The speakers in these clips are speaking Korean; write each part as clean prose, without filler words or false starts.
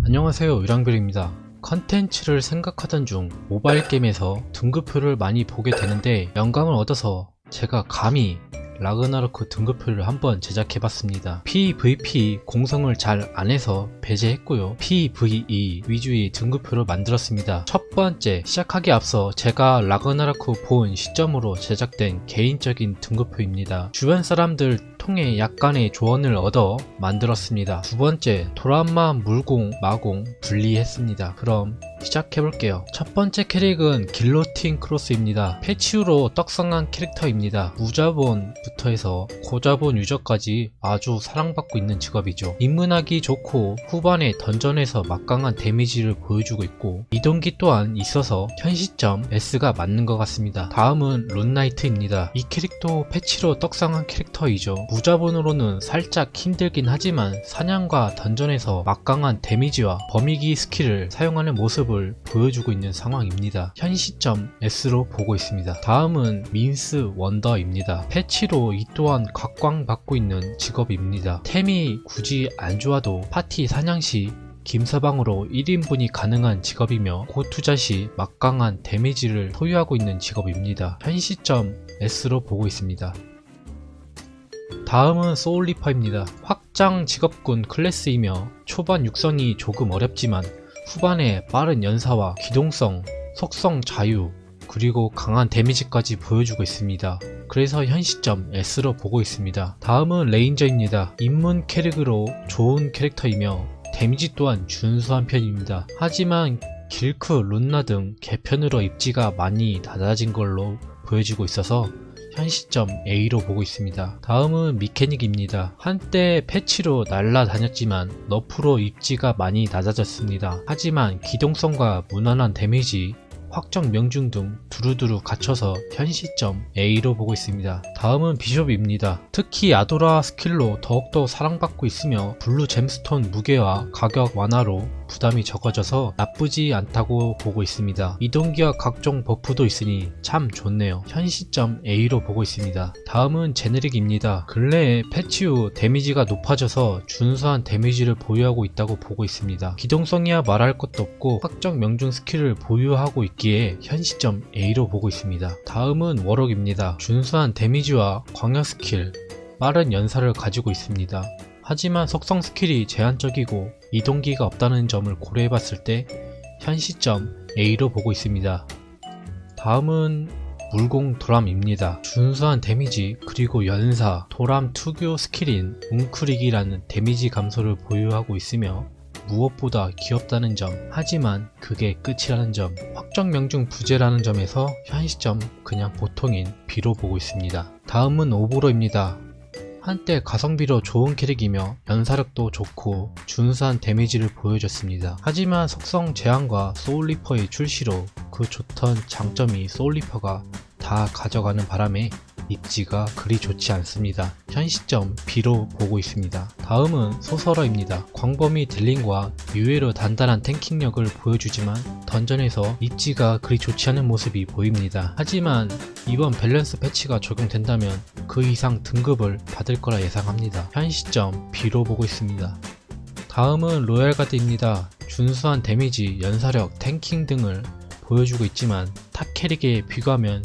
안녕하세요, 유랑별입니다. 컨텐츠를 생각하던 중 모바일 게임에서 등급표를 많이 보게 되는데 영감을 얻어서 제가 감히 라그나로크 등급표를 한번 제작해봤습니다. PVP 공성을 잘 안해서 배제했고요. PVE 위주의 등급표를 만들었습니다. 첫 번째, 시작하기 앞서 제가 라그나로크 본 시점으로 제작된 개인적인 등급표입니다. 주변 사람들 통해 약간의 조언을 얻어 만들었습니다. 두 번째, 도란마, 물공, 마공 분리했습니다. 그럼 시작해볼게요. 첫 번째 캐릭은 길로틴 크로스입니다. 패치 후로 떡상한 캐릭터입니다. 무자본부터 해서 고자본 유저까지 아주 사랑받고 있는 직업이죠. 입문하기 좋고 후반에 던전에서 막강한 데미지를 보여주고 있고 이동기 또한 있어서 현 시점 S가 맞는 것 같습니다. 다음은 룬나이트입니다. 이 캐릭도 패치로 떡상한 캐릭터이죠. 무자본으로는 살짝 힘들긴 하지만 사냥과 던전에서 막강한 데미지와 범위기 스킬을 사용하는 모습을 보여주고 있는 상황입니다. 현 시점 S로 보고 있습니다. 다음은 민스 원더입니다. 패치로 이 또한 각광받고 있는 직업입니다. 템이 굳이 안 좋아도 파티 사냥 시 김서방으로 1인분이 가능한 직업이며 고투자 시 막강한 데미지를 소유하고 있는 직업입니다. 현 시점 S로 보고 있습니다. 다음은 소울리퍼입니다. 확장 직업군 클래스이며 초반 육성이 조금 어렵지만 후반에 빠른 연사와 기동성, 속성 자유, 그리고 강한 데미지까지 보여주고 있습니다. 그래서 현 시점 S로 보고 있습니다. 다음은 레인저입니다. 입문 캐릭으로 좋은 캐릭터이며 데미지 또한 준수한 편입니다. 하지만 길크, 룬나 등 개편으로 입지가 많이 낮아진 걸로 보여지고 있어서 현 시점 A로 보고 있습니다. 다음은 미케닉입니다. 한때 패치로 날라다녔지만 너프로 입지가 많이 낮아졌습니다. 하지만 기동성과 무난한 데미지, 확정 명중 등 두루두루 갖춰서 현 시점 A로 보고 있습니다. 다음은 비숍입니다. 특히 아도라 스킬로 더욱더 사랑받고 있으며 블루 잼스톤 무게와 가격 완화로 부담이 적어져서 나쁘지 않다고 보고 있습니다. 이동기와 각종 버프도 있으니 참 좋네요. 현 시점 A로 보고 있습니다. 다음은 제네릭입니다. 근래에 패치 후 데미지가 높아져서 준수한 데미지를 보유하고 있다고 보고 있습니다. 기동성이야 말할 것도 없고 확정 명중 스킬을 보유하고 있기에 현 시점 A로 보고 있습니다. 다음은 워럭입니다. 준수한 데미지와 광역 스킬, 빠른 연사를 가지고 있습니다. 하지만 속성 스킬이 제한적이고 이동기가 없다는 점을 고려해봤을 때 현 시점 A로 보고 있습니다. 다음은 물공 도람입니다. 준수한 데미지 그리고 연사, 도람 특유 스킬인 웅크릭이라는 데미지 감소를 보유하고 있으며 무엇보다 귀엽다는 점, 하지만 그게 끝이라는 점, 확정 명중 부재라는 점에서 현 시점 그냥 보통인 B로 보고 있습니다. 다음은 오보로입니다. 한때 가성비로 좋은 캐릭이며 연사력도 좋고 준수한 데미지를 보여줬습니다. 하지만 속성 제한과 소울리퍼의 출시로 그 좋던 장점이 소울리퍼가 다 가져가는 바람에 입지가 그리 좋지 않습니다. 현 시점 B로 보고 있습니다. 다음은 소설어입니다. 광범위 딜링과 의외로 단단한 탱킹력을 보여주지만 던전에서 입지가 그리 좋지 않은 모습이 보입니다. 하지만 이번 밸런스 패치가 적용된다면 그 이상 등급을 받을 거라 예상합니다. 현 시점 B로 보고 있습니다. 다음은 로얄가드입니다. 준수한 데미지, 연사력, 탱킹 등을 보여주고 있지만 탑 캐릭에 비교하면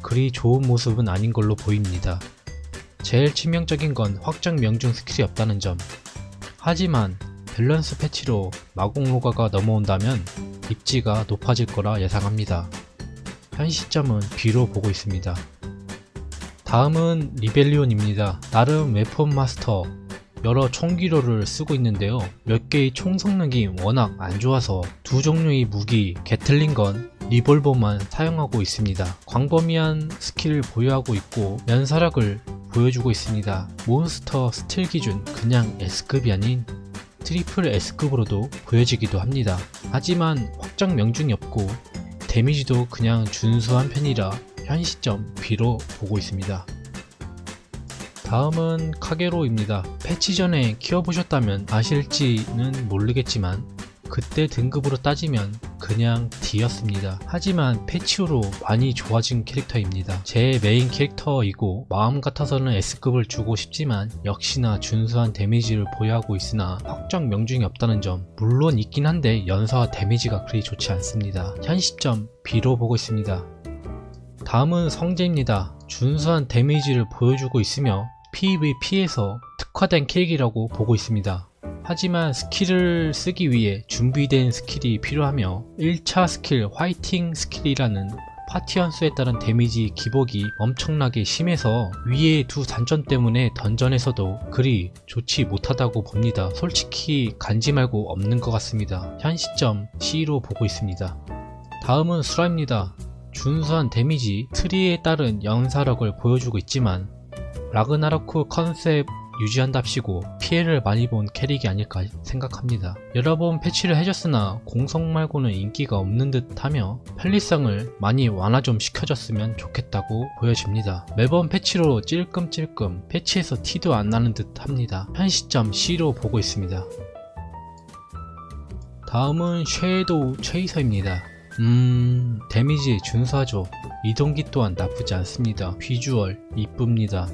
그리 좋은 모습은 아닌 걸로 보입니다. 제일 치명적인 건 확정 명중 스킬이 없다는 점. 하지만 밸런스 패치로 마공로가가 넘어온다면 입지가 높아질 거라 예상합니다. 현 시점은 B로 보고 있습니다. 다음은 리벨리온입니다. 나름 웨폰 마스터, 여러 총기로를 쓰고 있는데요. 몇 개의 총 성능이 워낙 안 좋아서 두 종류의 무기, 게틀링건, 리볼버만 사용하고 있습니다. 광범위한 스킬을 보유하고 있고 연사력을 보여주고 있습니다. 몬스터 스틸 기준 그냥 S급이 아닌 트리플 S급으로도 보여지기도 합니다. 하지만 확정 명중이 없고 데미지도 그냥 준수한 편이라 현 시점 B로 보고 있습니다. 다음은 카게로입니다. 패치 전에 키워보셨다면 아실지는 모르겠지만 그때 등급으로 따지면 그냥 D였습니다. 하지만 패치 후로 많이 좋아진 캐릭터입니다. 제 메인 캐릭터이고 마음 같아서는 S급을 주고 싶지만 역시나 준수한 데미지를 보유하고 있으나 확정 명중이 없다는 점, 물론 있긴 한데 연사와 데미지가 그리 좋지 않습니다. 현 시점 B로 보고 있습니다. 다음은 성재입니다. 준수한 데미지를 보여주고 있으며 PVP에서 특화된 캐릭이라고 보고 있습니다. 하지만 스킬을 쓰기 위해 준비된 스킬이 필요하며 1차 스킬 화이팅 스킬이라는 파티 연수에 따른 데미지 기복이 엄청나게 심해서 위의 두 단점 때문에 던전에서도 그리 좋지 못하다고 봅니다. 솔직히 간지 말고 없는 것 같습니다. 현 시점 C로 보고 있습니다. 다음은 수라입니다. 준수한 데미지, 트리에 따른 연사력을 보여주고 있지만 라그나로크 컨셉 유지한답시고 피해를 많이 본 캐릭이 아닐까 생각합니다. 여러 번 패치를 해줬으나 공성 말고는 인기가 없는 듯 하며 편리성을 많이 완화 좀 시켜줬으면 좋겠다고 보여집니다. 매번 패치로 찔끔찔끔 패치에서 티도 안 나는 듯 합니다. 현 시점 C로 보고 있습니다. 다음은 섀도우 최이서입니다. 데미지 준수하죠. 이동기 또한 나쁘지 않습니다. 비주얼 이쁩니다.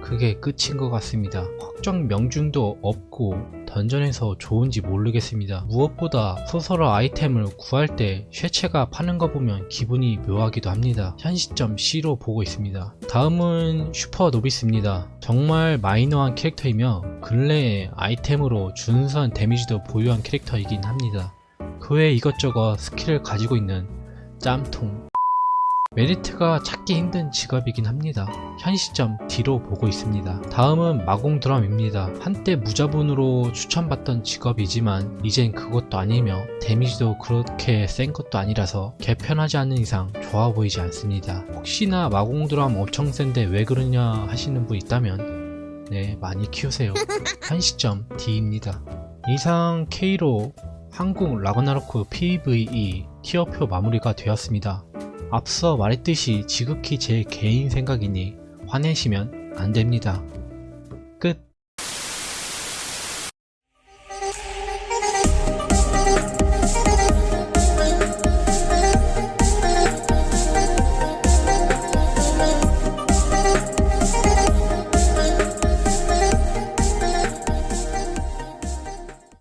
그게 끝인 것 같습니다. 확정 명중도 없고 던전에서 좋은지 모르겠습니다. 무엇보다 소설화 아이템을 구할 때 쉐체가 파는 거 보면 기분이 묘하기도 합니다. 현 시점 C로 보고 있습니다. 다음은 슈퍼 노비스입니다. 정말 마이너한 캐릭터이며 근래에 아이템으로 준수한 데미지도 보유한 캐릭터이긴 합니다. 그 외에 이것저것 스킬을 가지고 있는 짬통, 메리트가 찾기 힘든 직업이긴 합니다. 현 시점 D로 보고 있습니다. 다음은 마공 드럼입니다. 한때 무자본으로 추천받던 직업이지만 이젠 그것도 아니며 데미지도 그렇게 센 것도 아니라서 개편하지 않는 이상 좋아 보이지 않습니다. 혹시나 마공 드럼 엄청 센데 왜 그러냐 하시는 분 있다면 네, 많이 키우세요. 현 시점 D입니다. 이상 K로 한국 라그나로크 PVE 티어표 마무리가 되었습니다. 앞서 말했듯이 지극히 제 개인 생각이니 화내시면 안됩니다.